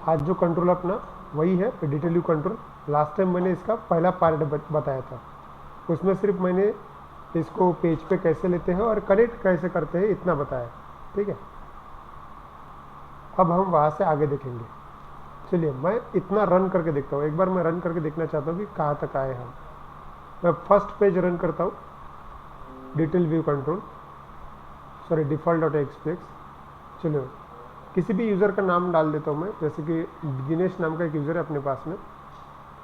आज जो कंट्रोल अपना वही है detail view control. Last time मैंने इसका पहला पार्ट बताया था, उसमें सिर्फ मैंने इसको पेज पे कैसे लेते हैं और कनेक्ट कैसे करते हैं इतना बताया, ठीक है। अब हम वहाँ से आगे देखेंगे। चलिए मैं इतना रन करके देखता हूँ, एक बार मैं रन करके देखना चाहता हूँ कि कहाँ तक आए हम। मैं फर्स्ट पेज रन करता हूँ, detail view control, sorry default.xpx। चलो किसी भी यूज़र का नाम डाल देता हूँ मैं, जैसे कि दिनेश नाम का एक यूज़र है अपने पास में,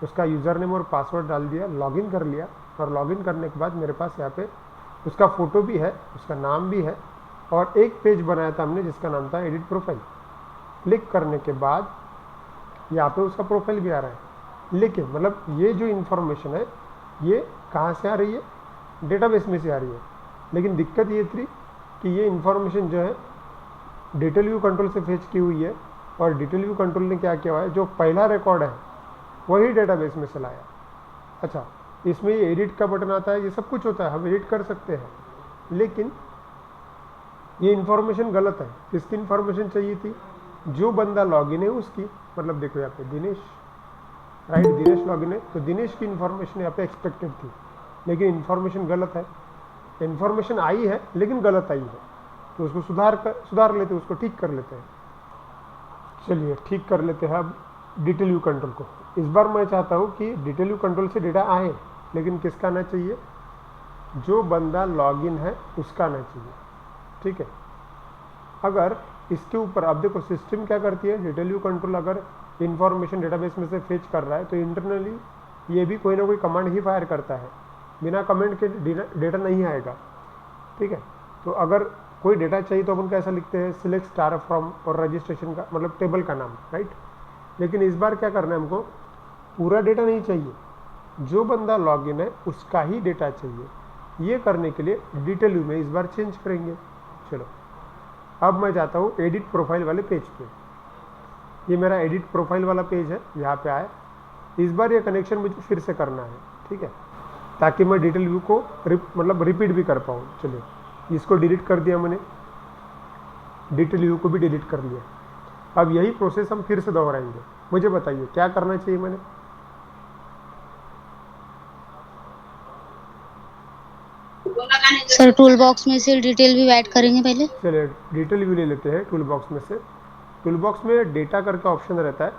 उसका यूज़र नेम और पासवर्ड डाल दिया, लॉगिन कर लिया, और लॉगिन करने के बाद मेरे पास यहाँ पे उसका फ़ोटो भी है, उसका नाम भी है, और एक पेज बनाया था हमने जिसका नाम था एडिट प्रोफाइल। क्लिक करने के बाद यहाँ पे उसका प्रोफाइल भी आ रहा है, लेकिन मतलब ये जो इन्फॉर्मेशन है ये कहाँ से आ रही है, डेटाबेस में से आ रही है। लेकिन दिक्कत ये थी कि ये इन्फॉर्मेशन जो है डिटेल व्यू कंट्रोल से फेच की हुई है, और डिटेल व्यू कंट्रोल ने क्या किया हुआ है, जो पहला रिकॉर्ड है वही डेटाबेस में से लाया। अच्छा, इसमें ये एडिट का बटन आता है, ये सब कुछ होता है, हम एडिट कर सकते हैं, लेकिन ये इन्फॉर्मेशन गलत है। किसकी इन्फॉर्मेशन चाहिए थी, जो बंदा लॉगिन है उसकी। मतलब देखो यहाँ पे दिनेश, राइट, दिनेश लॉगिन है तो दिनेश की इन्फॉर्मेशन यहाँ पे एक्सपेक्टेड थी, लेकिन इन्फॉर्मेशन गलत है। इन्फॉर्मेशन आई है लेकिन गलत आई है, तो उसको सुधार लेते हैं, उसको ठीक कर लेते हैं। चलिए ठीक कर लेते हैं अब डिटेल व्यू कंट्रोल को। इस बार मैं चाहता हूँ कि डिटेल व्यू कंट्रोल से डेटा आए, लेकिन किसका आना चाहिए, जो बंदा लॉगिन है उसका आना चाहिए, ठीक है। अगर इसके ऊपर अब देखो सिस्टम क्या करती है, डिटेल व्यू कंट्रोल अगर इंफॉर्मेशन डेटाबेस में से फेच कर रहा है तो इंटरनली ये भी कोई ना कोई कमांड ही फायर करता है, बिना कमेंट के डेटा नहीं आएगा, ठीक है। तो अगर कोई डेटा चाहिए तो अपन कैसा लिखते हैं, सिलेक्ट स्टार फ्रॉम और रजिस्ट्रेशन का मतलब टेबल का नाम, राइट। लेकिन इस बार क्या करना है, हमको पूरा डेटा नहीं चाहिए, जो बंदा लॉगिन है उसका ही डेटा चाहिए। ये करने के लिए डिटेल व्यू में इस बार चेंज करेंगे। चलो अब मैं जाता हूँ एडिट प्रोफाइल वाले पेज पे। ये मेरा एडिट प्रोफाइल वाला पेज है, यहाँ पे आए। इस बार ये कनेक्शन मुझे फिर से करना है, ठीक है, ताकि मैं डिटेल व्यू को मतलब रिपीट भी कर पाऊँ। चलिए इसको डिलीट कर दिया मैंने, डिटेल व्यू को भी डिलीट कर लिया। अब यही प्रोसेस हम फिर से दोहराएंगे। मुझे बताइए क्या करना चाहिए मैंने। सर टूल बॉक्स में से डिटेल भी ऐड करेंगे पहले। चलिए डिटेल व्यू ले लेते हैं टूल बॉक्स में से। टूल बॉक्स में डेटा करके ऑप्शन रहता है,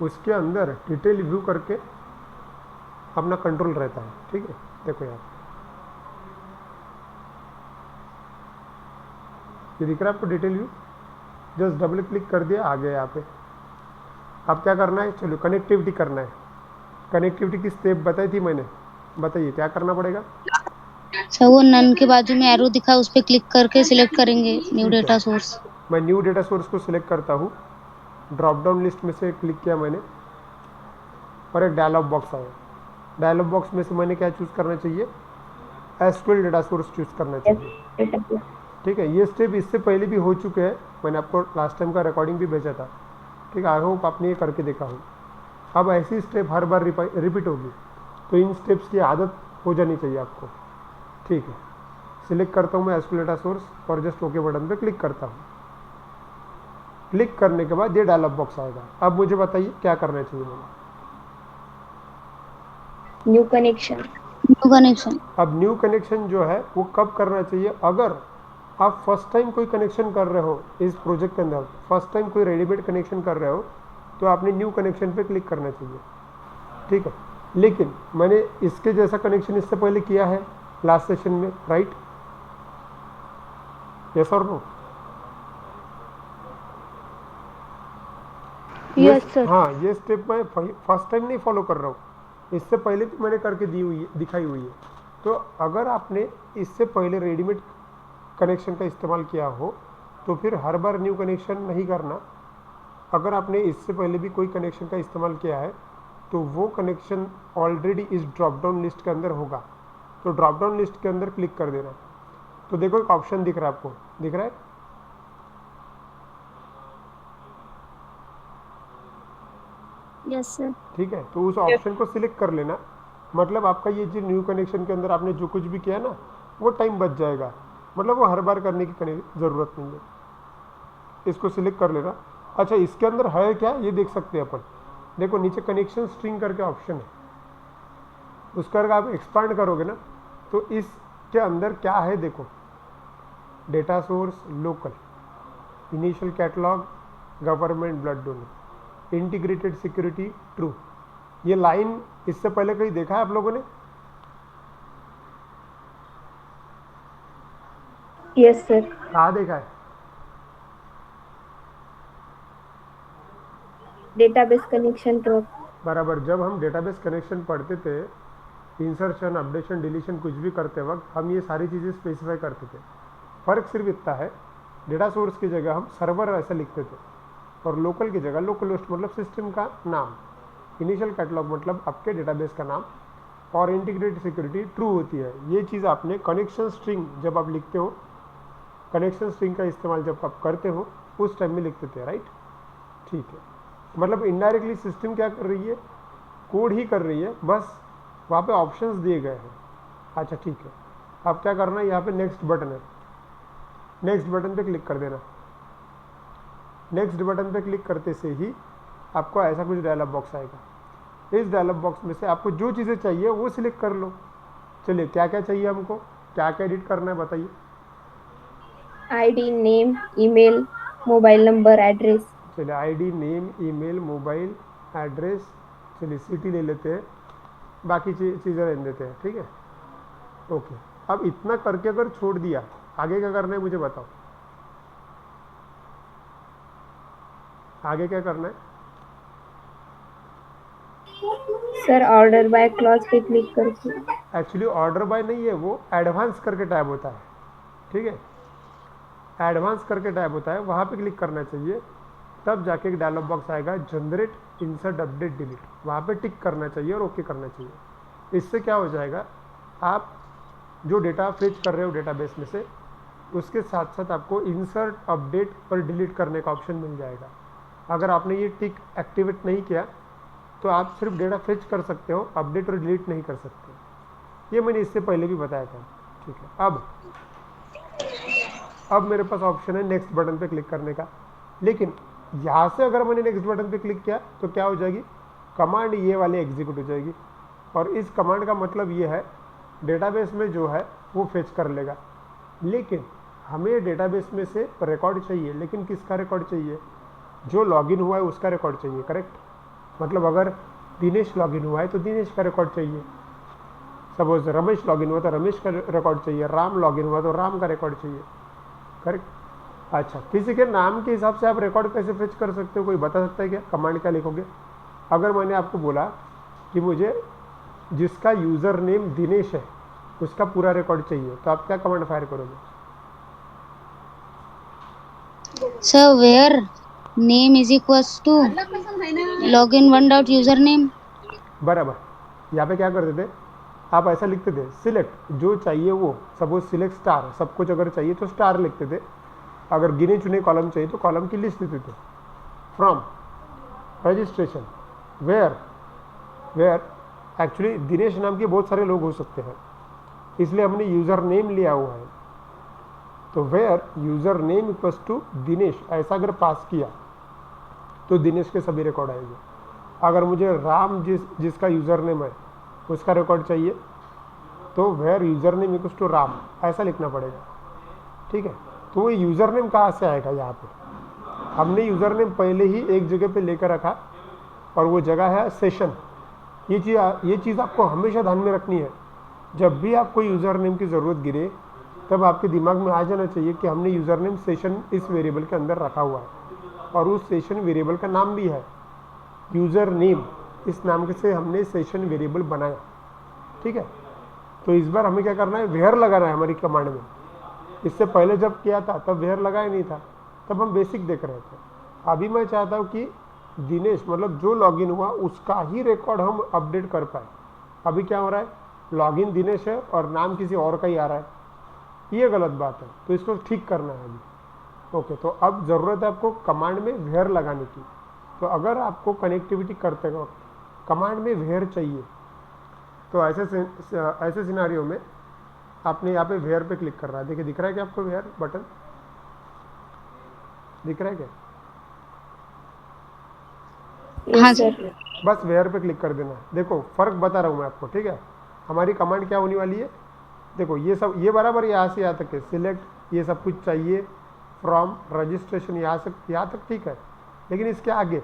उसके अंदर डिटेल व्यू करके अपना कंट्रोल रहता है, ठीक है। देखो यार ये दिख रहा है आपको detail view, just double click कर दिया, आ गया यहाँ पे। अब क्या करना है, चलो कनेक्टिविटी करना है। कनेक्टिविटी की स्टेप बताई थी मैंने, बताइए क्या करना पड़ेगा। सर वो नन के बाजू में एरो दिखा, उस पर क्लिक करके सिलेक्ट करेंगे न्यू ठीक है, डेटा सोर्स। मैं न्यू डेटा सोर्स को सिलेक्ट करता हूँ, ड्रॉप डाउन लिस्ट में से क्लिक किया मैंने, और एक डायलॉग बॉक्स आया। डायलॉग बॉक्स में से मैंने क्या चूज़ करना चाहिए, एसक्यूएल डेटा सोर्स चूज़ करना चाहिए, ठीक है। ये स्टेप इससे पहले भी हो चुके हैं, मैंने आपको लास्ट टाइम का रिकॉर्डिंग भी भेजा था, ठीक है। आई होप आपने ये करके देखा हो। अब ऐसी स्टेप हर बार रिपीट होगी, तो इन स्टेप्स की आदत हो जानी चाहिए आपको, ठीक है। सिलेक्ट करता हूँ मैं एसक्यूएल डेटा सोर्स और जस्ट ओके बटन पे क्लिक करता हूँ। क्लिक करने के बाद ये डायलॉग बॉक्स आएगा। अब मुझे बताइए क्या करना चाहिए मैंने। New connection. New connection. अब न्यू कनेक्शन जो है वो कब करना चाहिए, अगर आप फर्स्ट टाइम कोई कनेक्शन कर रहे हो इस प्रोजेक्ट के अंदर, फर्स्ट टाइम कोई रेडीमेड कनेक्शन कर रहे हो, तो आपने न्यू कनेक्शन पे क्लिक करना चाहिए, ठीक है। लेकिन मैंने इसके जैसा कनेक्शन इससे पहले किया है लास्ट सेशन में, राइट, यस और नो। Yes sir. हाँ, ये स्टेप मैं फर्स्ट टाइम नहीं फॉलो कर रहा हूँ, इससे पहले भी मैंने करके दी हुई है, दिखाई हुई है। तो अगर आपने इससे पहले रेडीमेड कनेक्शन का इस्तेमाल किया हो तो फिर हर बार न्यू कनेक्शन नहीं करना। अगर आपने इससे पहले भी कोई कनेक्शन का इस्तेमाल किया है तो वो कनेक्शन ऑलरेडी इस ड्रॉप डाउन लिस्ट के अंदर होगा, तो ड्रॉप डाउन लिस्ट के अंदर क्लिक कर देना। तो देखो एक ऑप्शन दिख रहा है आपको, दिख रहा है, यस सर। ठीक है। तो उस ऑप्शन को सिलेक्ट कर लेना, मतलब आपका ये जो न्यू कनेक्शन के अंदर आपने जो कुछ भी किया ना वो टाइम बच जाएगा, मतलब वो हर बार करने की ज़रूरत नहीं है। इसको सिलेक्ट कर लेना। अच्छा, इसके अंदर है क्या ये देख सकते हैं अपन। देखो नीचे कनेक्शन स्ट्रिंग करके ऑप्शन है, उसका अगर आप एक्सपांड करोगे ना तो इसके अंदर क्या है देखो, data source local, initial catalogue, government blood donor, integrated security true. ये लाइन इससे पहले कहीं देखा है आप लोगों ने? Yes, sir. कहाँ देखा है? Database connection to बराबर, जब हम डेटाबेस कनेक्शन पढ़ते थे, इंसर्शन अपडेशन डिलीशन कुछ भी करते वक्त हम ये सारी चीज़ें स्पेसिफाई करते थे। फ़र्क सिर्फ इतना है, डेटा सोर्स की जगह हम सर्वर ऐसा लिखते थे और लोकल की जगह लोकल होस्ट मतलब सिस्टम का नाम, इनिशियल कैटलॉग मतलब आपके डेटाबेस का नाम, और इंटीग्रेटेड सिक्योरिटी ट्रू होती है। ये चीज़ आपने कनेक्शन स्ट्रिंग जब आप लिखते हो, कनेक्शन स्ट्रिंग का इस्तेमाल जब आप करते हो उस टाइम में लिखते थे, राइट? ठीक है, मतलब इनडायरेक्टली सिस्टम क्या कर रही है, कोड ही कर रही है, बस वहाँ पे ऑप्शंस दिए गए हैं। अच्छा ठीक है, अब क्या करना है, यहाँ पे नेक्स्ट बटन है, नेक्स्ट बटन पे क्लिक कर देना। नेक्स्ट बटन पे क्लिक करते से ही आपको ऐसा कुछ डायलॉग बॉक्स आएगा। इस डायलॉग बॉक्स में से आपको जो चीज़ें चाहिए वो सिलेक्ट कर लो। चलिए क्या क्या चाहिए हमको, क्या क्या एडिट करना है बताइए। ID, name, email, mobile number, address. चलिए ID, name, email, mobile address, चलिए सिटी ले लेते हैं, बाकी चीज़ें रहने देते हैं, ठीक है। ओके, अब इतना करके अगर छोड़ दिया, आगे क्या करना है मुझे बताओ, आगे क्या करना है? सर ऑर्डर बाय क्लॉज पे क्लिक करके एक्चुअली ऑर्डर बाय नहीं है, वो एडवांस करके टैब होता है, ठीक है, एडवांस करके टैब होता है, वहाँ पे क्लिक करना चाहिए। तब जाके एक डायलॉग बॉक्स आएगा, जनरेट इंसर्ट अपडेट डिलीट, वहाँ पे टिक करना चाहिए और ओके करना चाहिए। इससे क्या हो जाएगा, आप जो डेटा फेच कर रहे हो डेटाबेस में से, उसके साथ साथ आपको इंसर्ट अपडेट और डिलीट करने का ऑप्शन मिल जाएगा। अगर आपने ये टिक एक्टिवेट नहीं किया तो आप सिर्फ डेटा फेच कर सकते हो, अपडेट और डिलीट नहीं कर सकते। ये मैंने इससे पहले भी बताया था, ठीक है। अब मेरे पास ऑप्शन है नेक्स्ट बटन पे क्लिक करने का, लेकिन यहाँ से अगर मैंने नेक्स्ट बटन पे क्लिक किया तो क्या हो जाएगी, कमांड ये वाली एग्जीक्यूट हो जाएगी। और इस कमांड का मतलब ये है, डेटाबेस में जो है वो फेच कर लेगा, लेकिन हमें डेटाबेस में से रिकॉर्ड चाहिए। लेकिन किसका रिकॉर्ड चाहिए, जो लॉगिन हुआ है उसका रिकॉर्ड चाहिए, करेक्ट। मतलब अगर दिनेश लॉगिन हुआ है तो दिनेश का रिकॉर्ड चाहिए, सपोज रमेश लॉगिन हुआ तो रमेश का रिकॉर्ड चाहिए, राम लॉगिन हुआ तो राम का रिकॉर्ड चाहिए, करेक्ट। अच्छा, किसी के नाम के हिसाब से आप रिकॉर्ड कैसे फेच कर सकते हो, कोई बता सकता है क्या? कमांड क्या लिखोगे? अगर मैंने आपको बोला कि मुझे जिसका यूज़र नेम दिनेश है उसका पूरा रिकॉर्ड चाहिए, तो आप क्या कमांड फायर करोगे? Sir where name is equals to login one dot user name. बराबर, यहाँ पे क्या करते थे, आप ऐसा लिखते थे, सिलेक्ट जो चाहिए वो, सपोज सिलेक्ट स्टार, सब कुछ अगर चाहिए तो स्टार लिखते थे, अगर गिने चुने कॉलम चाहिए तो कॉलम की लिस्ट देते थे। From, registration, where, where actually Dinesh नाम के बहुत सारे लोग हो सकते हैं, इसलिए हमने यूज़र नेम लिया हुआ है, तो where user name equals to Dinesh ऐसा अगर पास किया तो दिनेश के सभी रिकॉर्ड आएंगे। अगर मुझे राम जिसका यूज़र नेम है उसका रिकॉर्ड चाहिए तो where user name equals to Ram ऐसा लिखना पड़ेगा, ठीक है। तो वो यूज़र नेम कहाँ से आएगा, यहाँ पे हमने यूज़र नेम पहले ही एक जगह पे लेकर रखा और वो जगह है सेशन। ये चीज़ आपको हमेशा ध्यान में रखनी है, जब भी आपको यूज़र नेम की ज़रूरत गिरे तब आपके दिमाग में आ जाना चाहिए कि हमने यूज़र नेम सेशन इस वेरिएबल के अंदर रखा हुआ है और उस सेशन वेरिएबल का नाम भी है यूज़र नेम, इस नाम से हमने सेशन वेरिएबल बनाया, ठीक है। तो इस बार हमें क्या करना है, वेयर लगाना है हमारी कमांड में। इससे पहले जब किया था तब वेयर लगाया नहीं था, तब हम बेसिक देख रहे थे। अभी मैं चाहता हूँ कि दिनेश मतलब जो लॉगिन हुआ उसका ही रिकॉर्ड हम अपडेट कर पाए। अभी क्या हो रहा है, लॉगिन दिनेश है और नाम किसी और का ही आ रहा है, ये गलत बात है, तो इसको ठीक करना है अभी। ओके, तो अब ज़रूरत है आपको कमांड में वेयर लगाने की। तो अगर आपको कनेक्टिविटी करते वक्त कमांड में वेयर चाहिए तो ऐसे सिनारियो में आपने यहाँ पे वेयर पे क्लिक कर रहा है, देखिए दिख रहा है क्या आपको वेयर बटन दिख रहा है क्या? हाँ यस सर। सर। बस वेयर पे क्लिक कर देना। देखो फर्क बता रहा हूँ मैं आपको, ठीक है। हमारी कमांड क्या होने वाली है, देखो ये सब, ये बराबर यहाँ से यहाँ तक है, सिलेक्ट ये सब कुछ चाहिए, फ्रॉम रजिस्ट्रेशन यहाँ तक ठीक है। लेकिन इसके आगे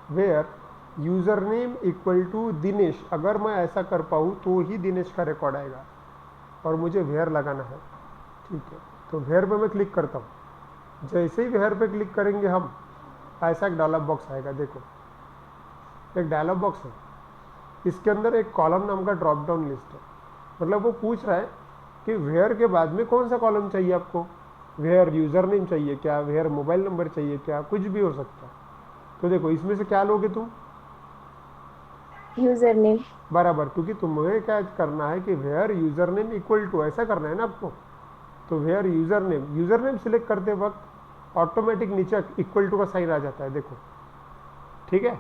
where user name equal to Dinesh, अगर मैं ऐसा कर पाऊँ तो ही दिनेश का रिकॉर्ड आएगा, और मुझे वेयर लगाना है, ठीक है। तो वेयर पे मैं क्लिक करता हूँ। जैसे ही वेयर पे क्लिक करेंगे हम, ऐसा एक डायलॉग बॉक्स आएगा। देखो एक डायलॉग बॉक्स है, इसके अंदर एक कॉलम नाम का ड्रॉप डाउन लिस्ट है। मतलब वो पूछ रहा है कि वेयर के बाद में कौन सा कॉलम चाहिए आपको, वेयर यूज़र नेम चाहिए क्या, वेयर मोबाइल नंबर चाहिए क्या, कुछ भी हो सकता है। तो देखो इसमें से क्या लोगे तुम, यूजर नेम। बराबर, क्योंकि तुम्हें क्या करना है कि where user name equal to, ऐसा करना है ना आपको। तो वेयर यूज़र नेम सिलेक्ट करते वक्त ऑटोमेटिक नीचे इक्वल टू का साइन आ जाता है, देखो, ठीक है।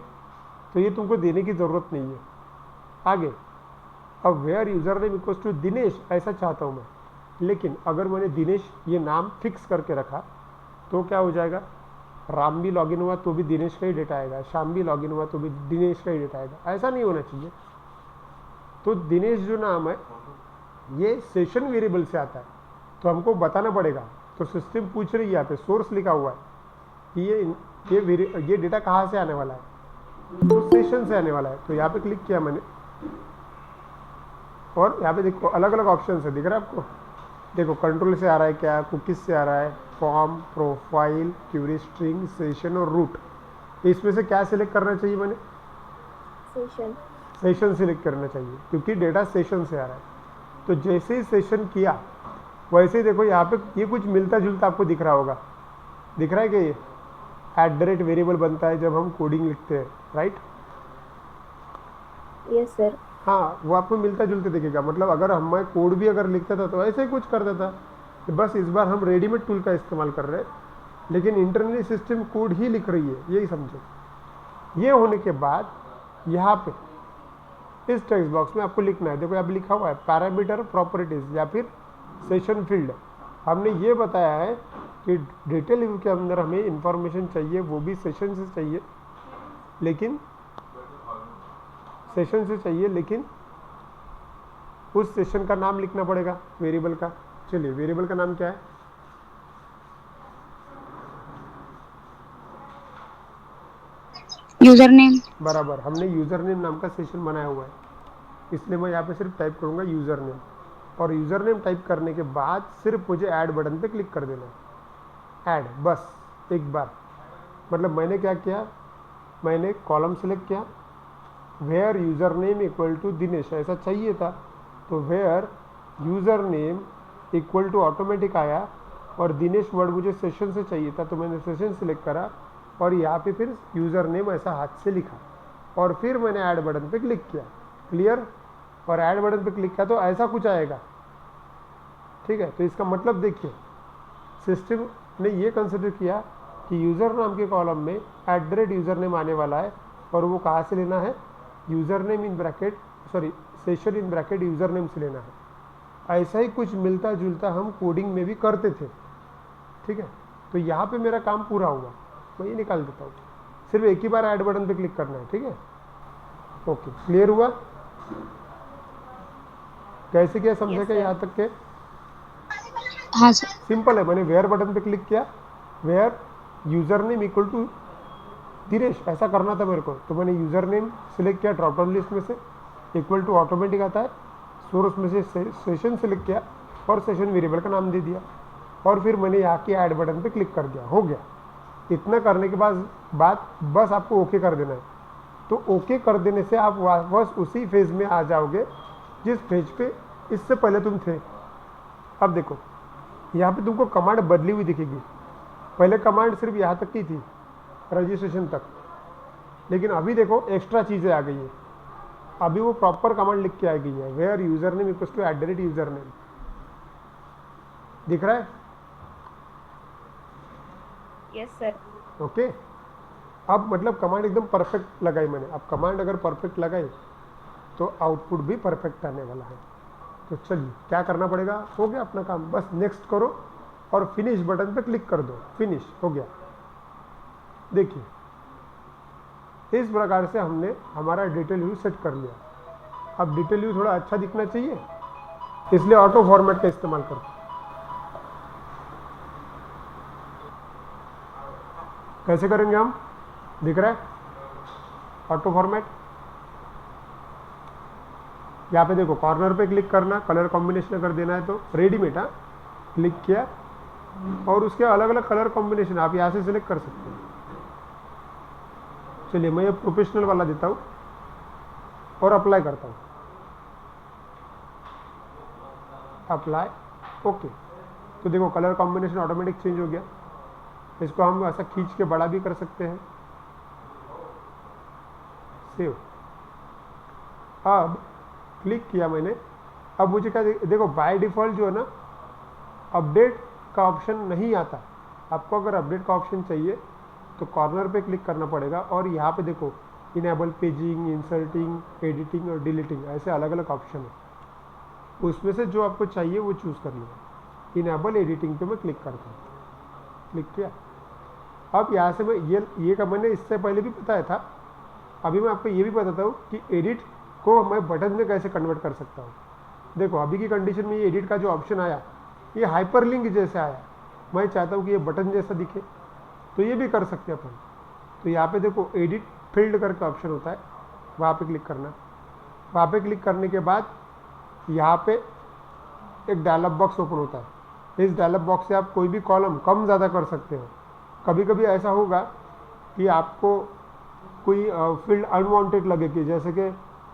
तो ये तुमको देने की ज़रूरत नहीं है। आगे अब where user name equal to Dinesh ऐसा चाहता हूँ मैं, लेकिन अगर मैंने दिनेश ये नाम फिक्स करके रखा तो क्या हो जाएगा, राम भी लॉगिन हुआ तो भी दिनेश का ही डेटा आएगा, श्याम भी लॉगिन हुआ तो भी दिनेश का ही डेटा आएगा। ऐसा नहीं होना चाहिए। तो दिनेश जो नाम है ये सेशन वेरिएबल से आता है, तो हमको बताना पड़ेगा। तो सिस्टम पूछ रही है, यहाँ पे सोर्स लिखा हुआ है कि ये डेटा कहाँ से आने वाला है, तो सेशन से आने वाला है। तो यहाँ पे क्लिक किया मैंने, और यहाँ पे देखो अलग अलग ऑप्शन है, दिख रहा है आपको। देखो कंट्रोल से आ रहा है क्या, कुकीज से आ रहा है, form, profile, query string, session और रूट। इसमें से क्या सिलेक्ट करना चाहिए मैंने, सेशन सिलेक्ट करना चाहिए, क्योंकि डेटा सेशन से आ रहा है। तो जैसे ही सेशन किया वैसे ही देखो यहाँ पे ये कुछ मिलता जुलता आपको दिख रहा होगा, दिख रहा है कि ये @ वेरिएबल बनता है जब हम कोडिंग लिखते हैं, राइट। Yes sir. हाँ, वो आपको मिलता जुलता दिखेगा। मतलब अगर हम मैं कोड भी अगर लिखता था तो ऐसे ही कुछ करता था। कि बस इस बार हम रेडीमेड टूल का इस्तेमाल कर रहे हैं, लेकिन इंटरनली सिस्टम कोड ही लिख रही है, यही समझो। ये होने के बाद यहाँ पे इस टेक्स्ट बॉक्स में आपको लिखना है, देखो यहाँ पे लिखा हुआ है पैरामीटर प्रॉपर्टीज या फिर सेशन फील्ड। हमने ये बताया है कि डिटेल व्यू के अंदर हमें इंफॉर्मेशन चाहिए, वो भी सेशन से चाहिए, लेकिन उस सेशन का नाम लिखना पड़ेगा वेरिएबल का। चलिए वेरिएबल का नाम क्या है, यूजर नेम। बराबर, हमने यूज़र नेम नाम का सेशन बनाया हुआ है, इसलिए मैं यहाँ पे सिर्फ टाइप करूँगा यूज़र नेम। और यूज़र नेम टाइप करने के बाद सिर्फ मुझे ऐड बटन पे क्लिक कर देना है, ऐड, बस एक बार। मतलब मैंने क्या किया, मैंने कॉलम सेलेक्ट किया, where user name equal to Dinesh ऐसा चाहिए था, तो where user name equal to automatic आया, और दिनेश वर्ड मुझे सेशन से चाहिए था तो मैंने सेशन सेलेक्ट करा, और यहाँ पे फिर यूज़र नेम ऐसा हाथ से लिखा, और फिर मैंने ऐड बटन पे क्लिक किया, क्लियर। और ऐड बटन पे क्लिक किया तो ऐसा कुछ आएगा, ठीक है। तो इसका मतलब देखिए, सिस्टम ने ये कंसिडर किया कि यूज़र नाम के कॉलम में @ यूज़र नेम आने वाला है, और वो कहाँ से लेना है, user name in bracket, sorry session in bracket user name से लेना है। ऐसा ही कुछ मिलता जुलता हम कोडिंग में भी करते थे, ठीक है। तो यहाँ पे मेरा काम पूरा हुआ, मैं ये निकाल देता हूँ। सिर्फ एक ही बार ऐड बटन पे क्लिक करना है, ठीक है। ओके, क्लियर हुआ, कैसे क्या समझे क्या यहाँ तक के? हाँ सर। सिंपल है, मैंने वेयर बटन पे क्लिक किया, where user name equal to Dinesh ऐसा करना था मेरे को, तो मैंने यूज़र नेम सिलेक्ट किया ड्रॉप डाउन लिस्ट में से, इक्वल टू ऑटोमेटिक आता है, सोर्स में से सेशन सिलेक्ट किया और सेशन वेरिएबल का नाम दे दिया, और फिर मैंने यहाँ की ऐड बटन पे क्लिक कर दिया, हो गया। इतना करने के बाद बस आपको ओके कर देना है। तो ओके कर देने से आप वापस उसी फेज में आ जाओगे जिस फेज पे इससे पहले तुम थे। अब देखो यहाँ पे तुमको कमांड बदली हुई दिखेगी। पहले कमांड सिर्फ यहाँ तक की थी, रजिस्ट्रेशन तक, लेकिन अभी देखो एक्स्ट्रा चीज़ें आ गई है। अभी वो प्रॉपर कमांड लिख के आ गई है, where user name equals to @ user name, दिख रहा है? Yes sir. ओके, अब मतलब कमांड एकदम परफेक्ट लगाई मैंने। अब कमांड अगर परफेक्ट लगाई तो आउटपुट भी परफेक्ट आने वाला है। तो चलिए क्या करना पड़ेगा, हो गया अपना काम, बस नेक्स्ट करो और फिनिश बटन पे क्लिक कर दो, फिनिश हो गया। देखिए इस प्रकार से हमने हमारा डिटेल व्यू सेट कर लिया। अब डिटेल व्यू थोड़ा अच्छा दिखना चाहिए, इसलिए ऑटो फॉर्मेट का इस्तेमाल करते हैं। कैसे करेंगे हम, दिख रहा है ऑटो फॉर्मेट। यहाँ पे देखो कॉर्नर पे क्लिक करना, कलर कॉम्बिनेशन अगर देना है तो रेडीमेड, हाँ क्लिक किया और उसके अलग अलग कलर कॉम्बिनेशन आप यहाँ से सिलेक्ट कर सकते हैं। चलिए मैं ये प्रोफेशनल वाला देता हूँ और अप्लाई करता हूँ, अप्लाई, ओके। तो देखो कलर कॉम्बिनेशन ऑटोमेटिक चेंज हो गया। इसको हम ऐसा खींच के बड़ा भी कर सकते हैं। सेव, अब क्लिक किया मैंने, अब मुझे क्या देखो बाय डिफॉल्ट जो है ना अपडेट का ऑप्शन नहीं आता। आपको अगर अपडेट का ऑप्शन चाहिए तो कॉर्नर पे क्लिक करना पड़ेगा और यहाँ पे देखो इनेबल पेजिंग, इंसर्टिंग, एडिटिंग और डिलीटिंग, ऐसे अलग अलग ऑप्शन है। उसमें से जो आपको चाहिए वो चूज़ कर लिया। इनेबल एडिटिंग पे मैं क्लिक करता हूँ, क्लिक किया। अब यहाँ से मैं ये का मैंने इससे पहले भी बताया था, अभी मैं आपको ये भी बताता हूँ कि एडिट को मैं बटन में कैसे कन्वर्ट कर सकता हूँ। देखो अभी की कंडीशन में ये एडिट का जो ऑप्शन आया ये हाइपरलिंक जैसे आया। मैं चाहता हूँ कि ये बटन जैसा दिखे, तो ये भी कर सकते हैं अपन। तो यहाँ पे देखो एडिट फील्ड करके ऑप्शन होता है, वहाँ पे क्लिक करना। वहाँ पे क्लिक करने के बाद यहाँ पे एक डायलॉग बॉक्स ओपन होता है। इस डायलॉग बॉक्स से आप कोई भी कॉलम कम ज़्यादा कर सकते हो। कभी कभी ऐसा होगा कि आपको कोई फील्ड अनवांटेड लगे, कि जैसे कि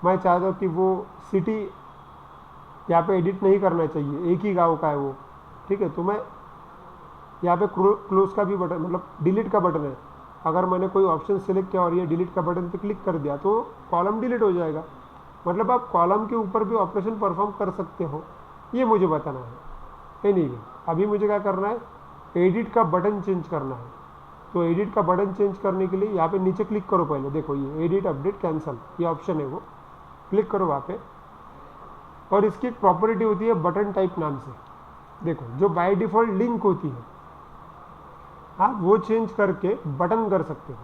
मैं चाहता हूँ कि वो सिटी यहाँ पे एडिट नहीं करना चाहिए, एक ही गांव का है वो, ठीक है। तो मैं यहाँ पे क्लोज का भी बटन, मतलब डिलीट का बटन है। अगर मैंने कोई ऑप्शन सेलेक्ट किया और ये डिलीट का बटन पे क्लिक कर दिया तो कॉलम डिलीट हो जाएगा। मतलब आप कॉलम के ऊपर भी ऑपरेशन परफॉर्म कर सकते हो, ये मुझे बताना है। एनीवे अभी मुझे क्या करना है, एडिट का बटन चेंज करना है। तो एडिट का बटन चेंज करने के लिए यहाँ पे नीचे क्लिक करो। पहले देखो ये एडिट, अपडेट, कैंसल, ये ऑप्शन है, वो क्लिक करो वहाँ पे। और इसकी एक प्रॉपर्टी होती है बटन टाइप नाम से, देखो जो बाय डिफॉल्ट लिंक होती है आप वो चेंज करके बटन कर सकते हो।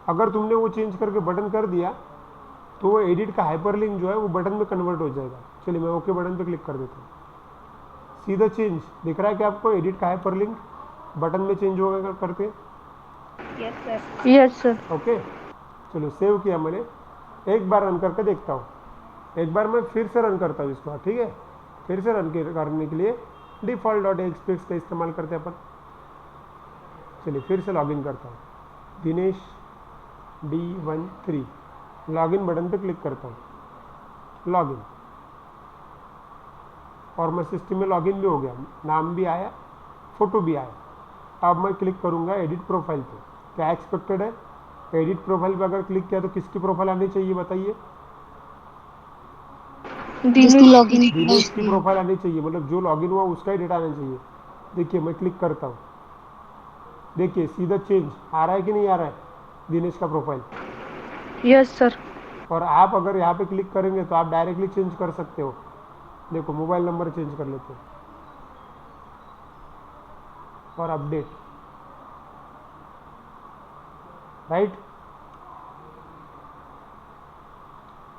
अगर तुमने वो चेंज करके बटन कर दिया तो वो एडिट का हाइपरलिंक जो है वो बटन में कन्वर्ट हो जाएगा। चलिए मैं ओके बटन पे क्लिक कर देता हूँ। सीधा चेंज दिख रहा है कि आपको एडिट का हाइपरलिंक बटन में चेंज होगा करके। Yes sir. ओके चलो सेव किया मैंने, एक बार रन करके देखता हूँ। एक बार मैं फिर से रन करता हूँ इसको, ठीक है। फिर से रन करने के लिए डिफॉल्ट डॉट एक्सपेक्स का इस्तेमाल करते हैं अपन। चलिए फिर से लॉगिन करता हूँ, दिनेश D13, लॉगिन बटन पे क्लिक करता हूँ, लॉगिन, और मैं सिस्टम में लॉगिन भी हो गया, नाम भी आया, फोटो भी आया। अब मैं क्लिक करूँगा एडिट प्रोफाइल पे। क्या एक्सपेक्टेड है, एडिट प्रोफाइल पे अगर क्लिक किया तो किसकी प्रोफाइल आनी चाहिए बताइए? जिसकी लॉगिन दिनेश की प्रोफाइल आनी चाहिए, मतलब जो लॉगिन हुआ उसका ही डेटा आना चाहिए। देखिए मैं क्लिक करता हूँ, देखिए सीधा चेंज आ रहा है कि नहीं आ रहा है दिनेश का प्रोफाइल? Yes sir. और आप अगर यहाँ पे क्लिक करेंगे तो आप डायरेक्टली चेंज कर सकते हो। देखो मोबाइल नंबर चेंज कर लेते हैं और अपडेट, राइट।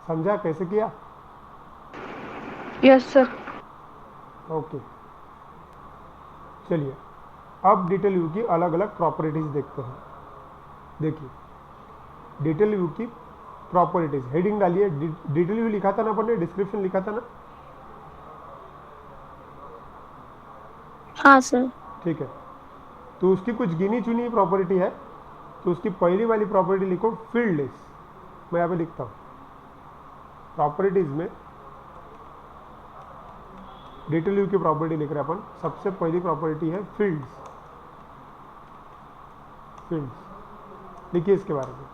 समझा कैसे किया? Yes sir. ओके चलिए अब डिटेल व्यू की अलग अलग प्रॉपर्टीज देखते हैं। देखिए डिटेल व्यू की प्रॉपर्टीज, हेडिंग डालिए। डिटेल व्यू लिखा था ना अपन ने, डिस्क्रिप्शन लिखा था ना? हाँ सर। ठीक है, तो उसकी कुछ गिनी चुनी प्रॉपर्टी है। तो उसकी पहली वाली प्रॉपर्टी लिखो फील्ड लिस्ट। मैं यहाँ पे लिखता हूँ प्रॉपर्टीज में डिटेल व्यू की प्रॉपर्टी लिख रहे हैं अपन। सबसे पहली प्रॉपर्टी है फील्ड्स। फील्ड्स लिखिए इसके बारे में।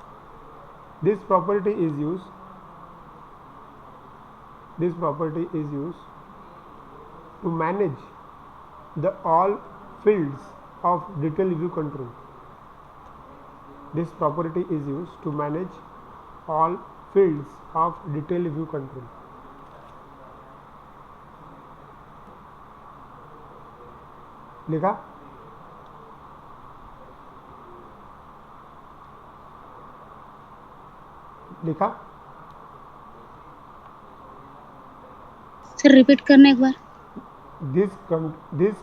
This property is use to manage the all fields of detail view control. This property is used to manage all fields of detail view control. लिखा? लिखा? सर रिपीट करना एक बार। This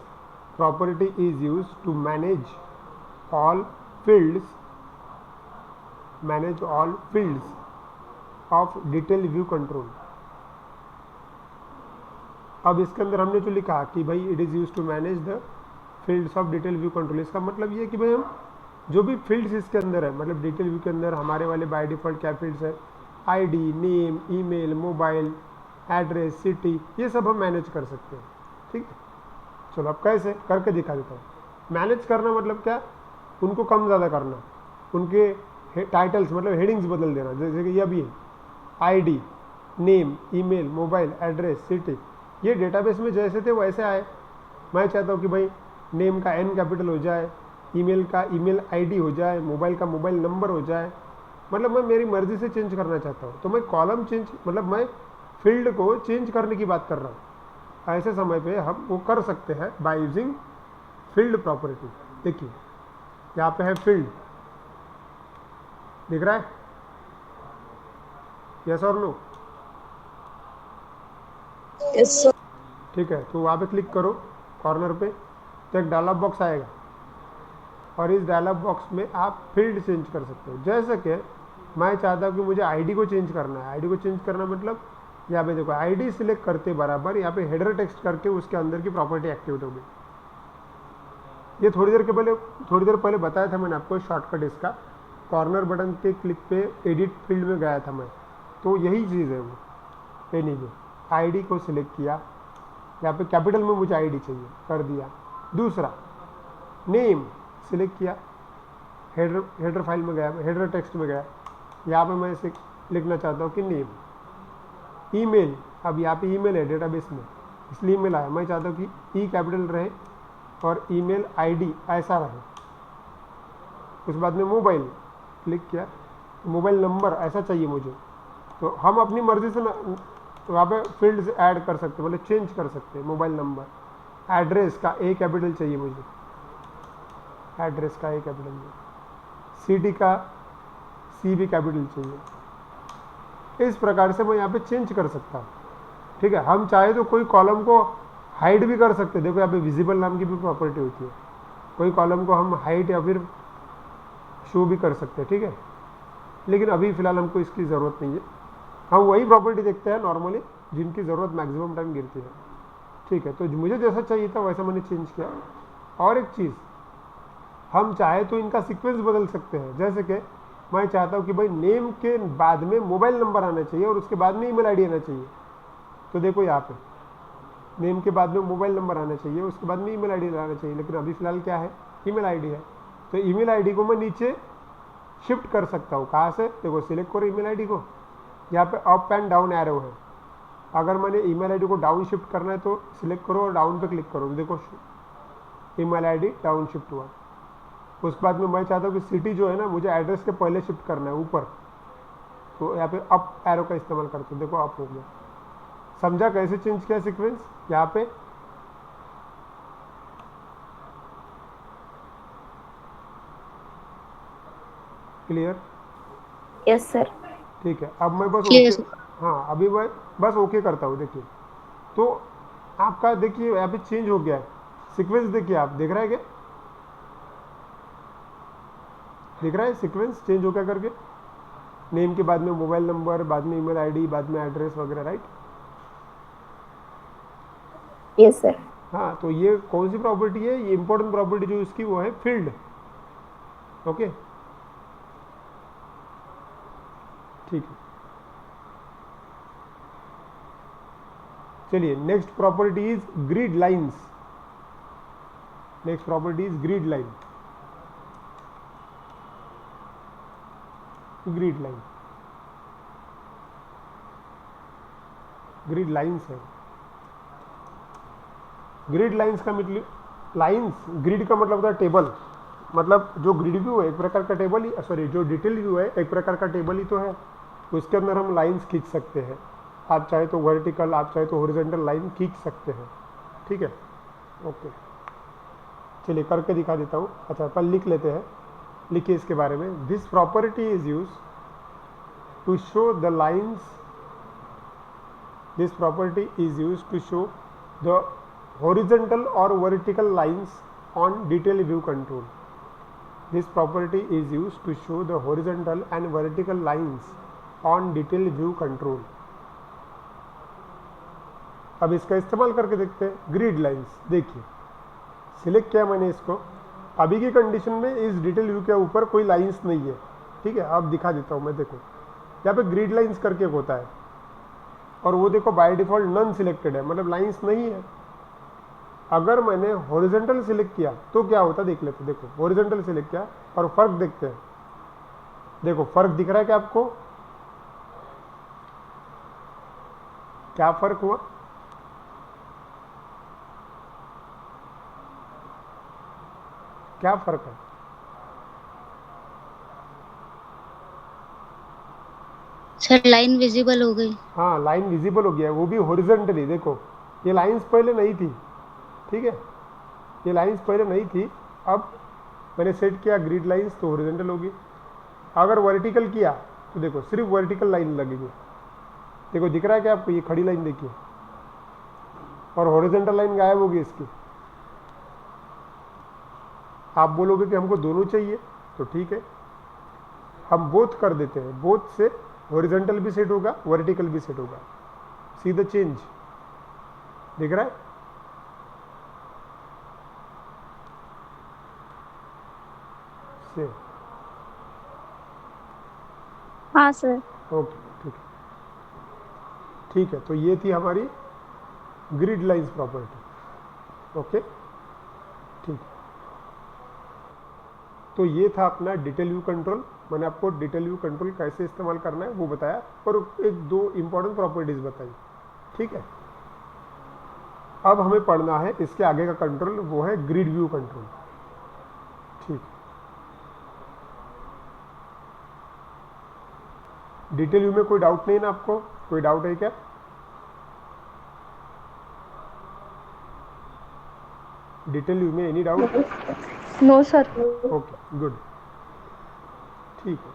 property is used to manage all fields of detail view control. अब इसके अंदर हमने जो लिखा कि भाई it is use to manage the fields of detail view control, इसका मतलब ये कि भाई हम जो भी फील्ड्स इसके अंदर है, मतलब डिटेल व्यू के अंदर हमारे वाले बाय डिफ़ॉल्ट क्या फील्ड्स है, ID, name, email, mobile, address, city, ये सब हम मैनेज कर सकते हैं। ठीक है, चलो अब कैसे करके दिखा देता हूँ। मैनेज करना मतलब क्या, उनको कम ज़्यादा करना, उनके टाइटल्स मतलब हेडिंग्स बदल देना, जैसे कि ये अभी है ID, name, email, mobile, address, city, ये डेटाबेस में जैसे थे वैसे आए। मैं चाहता हूँ कि भाई नेम का एन कैपिटल हो जाए, ईमेल का ईमेल आईडी हो जाए, मोबाइल का मोबाइल नंबर हो जाए, मतलब मैं मेरी मर्ज़ी से चेंज करना चाहता हूँ। तो मैं कॉलम चेंज मतलब मैं फील्ड को चेंज करने की बात कर रहा हूँ। ऐसे समय पे हम वो कर सकते हैं बाय यूजिंग फील्ड प्रॉपर्टी। देखिए यहाँ पे है फील्ड, दिख रहा है? यस और नो? Yes sir. ठीक है, तो वहाँ पे क्लिक करो कॉर्नर पे, तो एक डायलॉग बॉक्स आएगा और इस डायलॉग बॉक्स में आप फील्ड चेंज कर सकते हो। जैसे कि मैं चाहता हूँ कि मुझे आईडी को चेंज करना है। आईडी को चेंज करना मतलब यहाँ पे देखो आईडी सिलेक्ट करते बराबर यहाँ पे हेडर टेक्स्ट करके उसके अंदर की प्रॉपर्टी एक्टिवेट हो गई। ये थोड़ी देर पहले बताया था मैंने आपको शॉर्टकट इसका, कॉर्नर बटन के क्लिक पे एडिट फील्ड में गया था मैं, तो यही चीज़ है वो। एनीवे आईडी को सिलेक्ट किया, यहाँ पे कैपिटल में मुझे आईडी चाहिए, कर दिया। दूसरा नेम सिलेक्ट किया, हेडर फाइल में गया, हेडर टेक्स्ट में गया, यहाँ पे मैं इसे लिखना चाहता हूँ कि नेम। ईमेल, अब यहाँ पे ईमेल है डेटाबेस में इसलिए ईमेल आया, मैं चाहता हूँ कि ई कैपिटल रहे और ईमेल आईडी ऐसा रहे। उसके बाद में मोबाइल क्लिक किया, मोबाइल नंबर ऐसा चाहिए मुझे, तो हम अपनी मर्ज़ी से वहाँ पे फील्ड्स ऐड कर सकते हैं, मतलब चेंज कर सकते हैं। मोबाइल नंबर, एड्रेस का ए कैपिटल चाहिए मुझे, एड्रेस का ए कैपिटल में, सिटी का सी भी कैपिटल चाहिए। इस प्रकार से मैं यहाँ पे चेंज कर सकता हूँ। ठीक है, हम चाहे तो कोई कॉलम को हाइड भी कर सकते हैं। देखो यहाँ पे विजिबल नाम की भी प्रॉपर्टी होती है, कोई कॉलम को हम हाइड या फिर शो भी कर सकते हैं। ठीक है, लेकिन अभी फ़िलहाल हमको इसकी ज़रूरत नहीं है। हम वही प्रॉपर्टी देखते हैं नॉर्मली जिनकी ज़रूरत मैक्सिमम टाइम गिरती है। ठीक है, तो मुझे जैसा चाहिए था वैसा मैंने चेंज किया। और एक चीज़, हम चाहे तो इनका सीक्वेंस बदल सकते हैं। जैसे कि मैं चाहता हूँ कि भाई नेम के बाद में मोबाइल नंबर आना चाहिए और उसके बाद में ईमेल आईडी आना चाहिए, तो देखो यहाँ पे नेम के बाद में मोबाइल नंबर आना चाहिए, उसके बाद में ईमेल आईडी आना चाहिए, लेकिन अभी फ़िलहाल क्या है, ईमेल आईडी है। तो ईमेल आईडी को मैं नीचे शिफ्ट कर सकता हूँ। कहाँ से? देखो सिलेक्ट करो ईमेल आईडी को, यहाँ पे अप एंड डाउन एरो है। अगर मैंने ईमेल आईडी को डाउन शिफ्ट करना है तो सिलेक्ट करो और डाउन पे क्लिक करो, देखो ईमेल आईडी डाउन शिफ्ट हुआ। उसके बाद में मैं चाहता हूँ कि सिटी जो है ना मुझे एड्रेस के पहले शिफ्ट करना है ऊपर, तो यहाँ पे अप एरो का इस्तेमाल करते हो, देखो अप हो गया। समझा कैसे चेंज किया सीक्वेंस? यहाँ पे क्लियर? Yes sir. ठीक है, अब मैं बस Clear, ओके, हाँ अभी मैं बस ओके करता हूँ। देखिए तो आपका देखिए यहाँ पे चेंज हो गया है सीक्वेंस। देखिए आप देख रहा है क्या? दिख रहा है सीक्वेंस चेंज हो गया करके, नेम के बाद में मोबाइल नंबर, बाद में ईमेल आईडी, बाद में एड्रेस वगैरह, राइट? Yes sir. हाँ, तो ये कौन सी प्रॉपर्टी है? ये इंपॉर्टेंट प्रॉपर्टी जो इसकी वो है फील्ड। ओके, ठीक है। चलिए next property is grid lines. Next property is grid line. Grid line, grid lines है। ग्रिड लाइंस का मतलब, लाइंस ग्रिड का मतलब होता है टेबल, मतलब जो ग्रिड व्यू है एक प्रकार का टेबल ही, सॉरी जो डिटेल व्यू है एक प्रकार का टेबल ही तो है, उसके अंदर हम लाइंस खींच सकते हैं। आप चाहे तो वर्टिकल, आप चाहे तो हॉरिजॉन्टल लाइन खींच सकते हैं। ठीक है, ओके, चलिए करके दिखा देता हूँ। अच्छा पर लिख लेते हैं, लिखिए इसके बारे में। This property is use to show the lines. This property is used to show the horizontal or vertical lines on detail view control. This property is used to show the horizontal and vertical lines on detail view control. अब इसका इस्तेमाल करके देखते हैं. Grid lines, देखिए select किया मैंने इसको. अभी की कंडीशन में इस डिटेल व्यू के ऊपर कोई लाइंस नहीं है, ठीक है. अब दिखा देता हूँ मैं. देखो यहाँ पे ग्रिड लाइंस करके होता है, और वो देखो बाय डिफॉल्ट नन सिलेक्टेड है, मतलब लाइंस नहीं है. अगर मैंने हॉरिजॉन्टल सिलेक्ट किया तो क्या होता देख लेते. देखो हॉरिजॉन्टल सिलेक्ट किया और फर्क देखते हैं. देखो फर्क दिख रहा है क्या आपको? क्या फर्क हुआ? क्या फर्क है? सर लाइन विजिबल हो गई. हाँ लाइन विजिबल हो गया है, वो भी हॉरिजॉन्टली. देखो ये लाइंस पहले नहीं थी, ठीक है. ये लाइंस पहले नहीं थी, अब मैंने सेट किया ग्रिड लाइंस तो हॉरिजॉन्टल होगी. अगर वर्टिकल किया तो देखो सिर्फ वर्टिकल लाइन लगेगी. देखो दिख रहा है क्या आपको? ये खड़ी लाइन देखिए, और हॉरिजॉन्टल लाइन गायब होगी इसकी. आप बोलोगे कि हमको दोनों चाहिए, तो ठीक है, हम बोथ कर देते हैं. बोथ से हॉरिजॉन्टल भी सेट होगा, वर्टिकल भी सेट होगा. सी द चेंज, दिख रहा है? से हाँ सर. ओके ठीक है. ठीक है, तो ये थी हमारी ग्रिड लाइंस प्रॉपर्टी. ओके ठीक. तो ये था अपना डिटेल व्यू कंट्रोल. मैंने आपको डिटेल व्यू कंट्रोल कैसे इस्तेमाल करना है वो बताया, और एक दो इंपॉर्टेंट प्रॉपर्टीज बताई, ठीक है. अब हमें पढ़ना है इसके आगे का कंट्रोल, वो है ग्रिड व्यू कंट्रोल. ठीक. डिटेल व्यू में कोई डाउट नहीं है ना आपको? कोई डाउट है क्या? डिटेल व्यू में any doubt? No sir. Okay good. ठीक है.